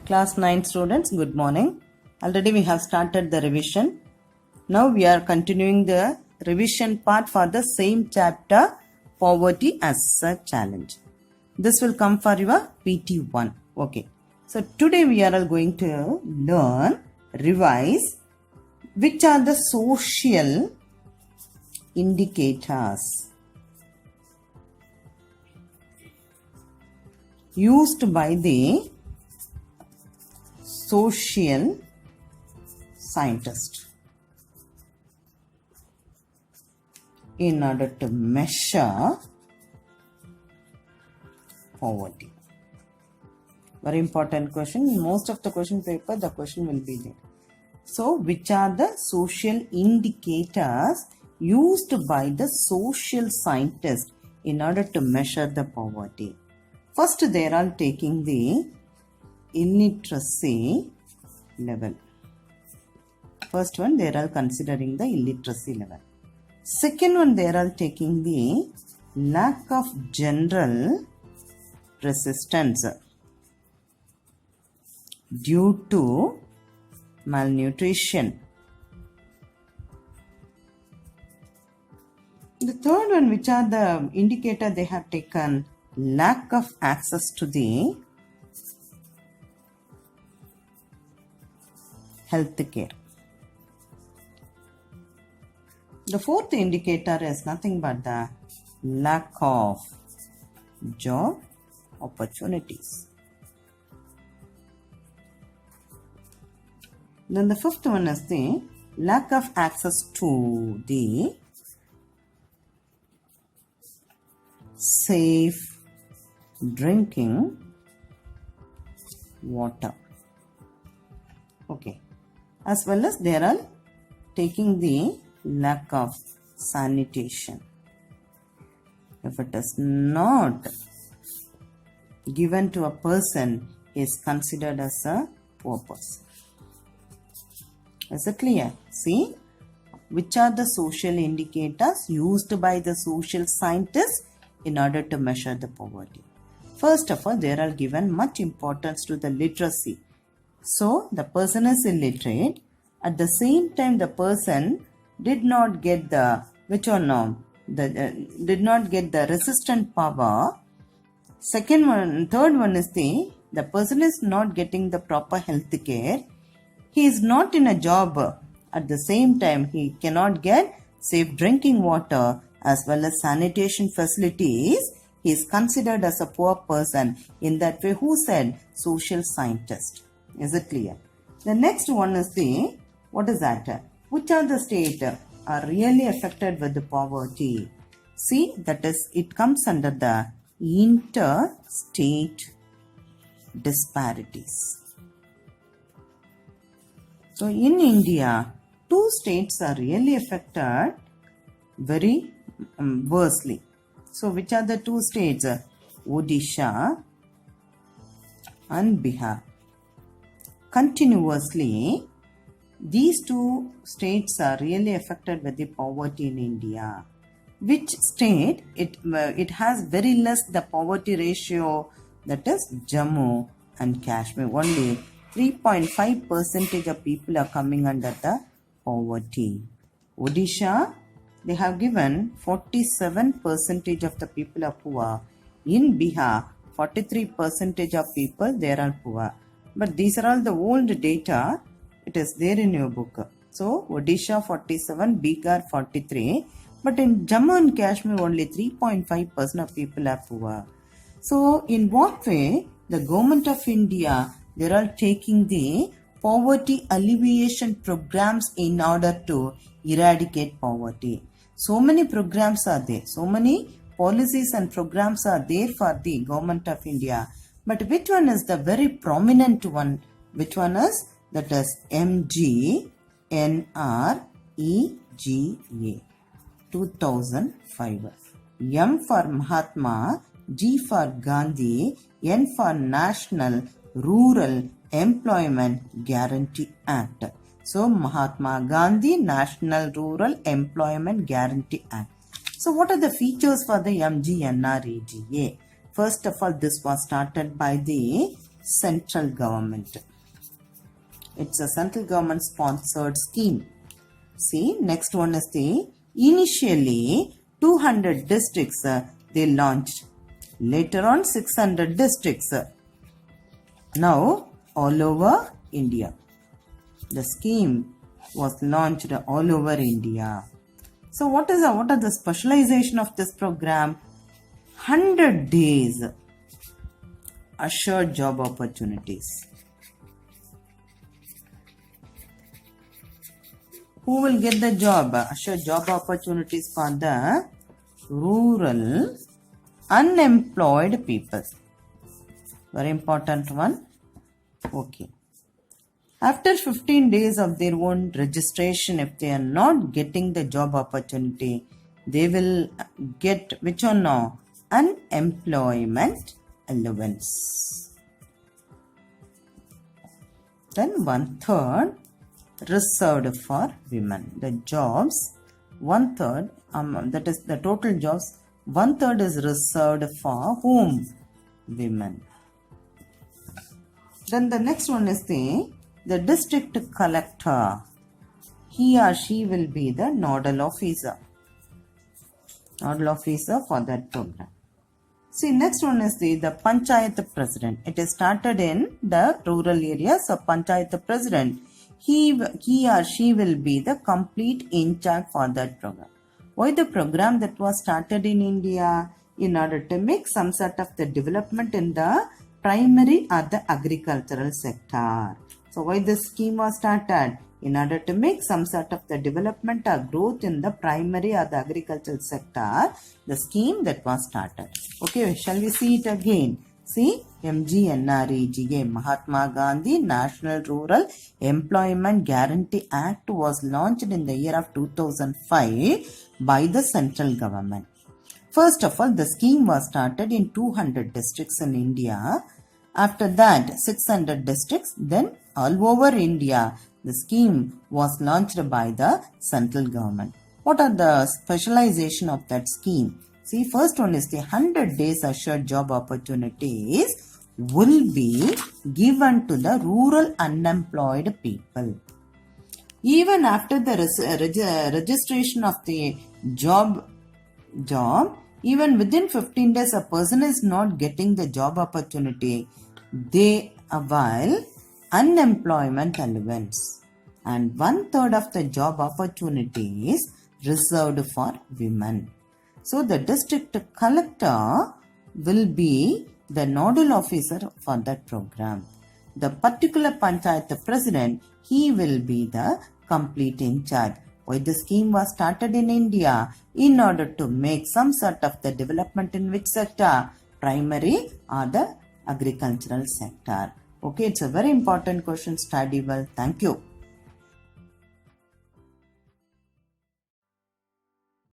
Class 9 students, good morning. Already we have started the revision. Now we are continuing the revision part for the same chapter, Poverty as a Challenge. This will come for your PT1. Okay. So today we are all going to learn, revise, which are the social indicators used by the social scientist in order to measure poverty. Very important question. In most of the question paper, the question will be there. So, which are the social indicators used by the social scientists in order to measure the poverty? First, they are all taking the illiteracy level. First one, they are all considering the illiteracy level. Second one, they are all taking the lack of general resistance due to malnutrition. The third one, which are the indicator they have taken, lack of access to the health care. The fourth indicator is nothing but the lack of job opportunities. Then the fifth one is the lack of access to the safe drinking water. Okay. As well as they are taking the lack of sanitation. If it is not given to a person, he is considered as a poor person. Is it clear? See, which are the social indicators used by the social scientists in order to measure the poverty? First of all, they are given much importance to the literacy. So, the person is illiterate. At the same time, the person did not get the, did not get the resistant power. Third one is the person is not getting the proper health care. He is not in a job. At the same time, he cannot get safe drinking water as well as sanitation facilities. He is considered as a poor person. In that way, who said? Social scientist. Is it clear? The next one is what is that? Which are the states are really affected with the poverty? See, that is, it comes under the interstate disparities. So, in India, two states are really affected very worstly. So, which are the two states? Odisha and Bihar. Continuously, these two states are really affected with the poverty in India. Which state? It has very less the poverty ratio, that is Jammu and Kashmir. Only 3.5% of people are coming under the poverty. Odisha, they have given 47% of the people are poor. In Bihar, 43% of people there are poor. But these are all the old data. It is there in your book. So, Odisha 47, Bihar 43. But in Jammu and Kashmir, only 3.5% of people are poor. So, in what way the government of India, they are all taking the poverty alleviation programs in order to eradicate poverty. So many programs are there. So many policies and programs are there for the government of India. But which one is the very prominent one? Which one is? That is MGNREGA 2005. M for Mahatma, G for Gandhi, N for National Rural Employment Guarantee Act. So, Mahatma Gandhi National Rural Employment Guarantee Act. So, what are the features for the MGNREGA? First of all, this was started by the central government. It's a central government sponsored scheme. See, next one is the initially 200 districts they launched. Later on 600 districts. Now all over India. The scheme was launched all over India. So what are the specialization of this program? 100 days assured job opportunities. Who will get the job? Assured job opportunities for the rural unemployed people. Very important one. Okay. After 15 days of their own registration, if they are not getting the job opportunity, they will get which one now? Unemployment allowance. Then 1/3 reserved for women. The jobs 1/3, that is the total jobs, 1/3 is reserved for whom? Women. Then the next one is the district collector. He or she will be the nodal officer. Nodal officer for that program. See, next one is the Panchayat president. It is started in the rural areas. So Panchayat president, he or she will be the complete in charge for that program. Why the program that was started in India? In order to make some sort of the development in the primary or the agricultural sector. So why this scheme was started? In order to make some sort of the development or growth in the primary or the agricultural sector, the scheme that was started. Okay, shall we see it again? See, MGNREGA, Mahatma Gandhi National Rural Employment Guarantee Act was launched in the year of 2005 by the central government. First of all, the scheme was started in 200 districts in India. After that, 600 districts. Then all over India, the scheme was launched by the central government. What are the specialization of that scheme? See, first one is the 100 days assured job opportunities will be given to the rural unemployed people. Even after the registration of the job, even within 15 days, a person is not getting the job opportunity, they avail unemployment allowance. And 1/3 of the job opportunities reserved for women. So the district collector will be the nodal officer for that program. The particular Panchayat president, he will be the complete in charge. Why the scheme was started in India? In order to make some sort of the development in which sector? Primary or the agricultural sector. Okay, it's a very important question. Study well. Thank you.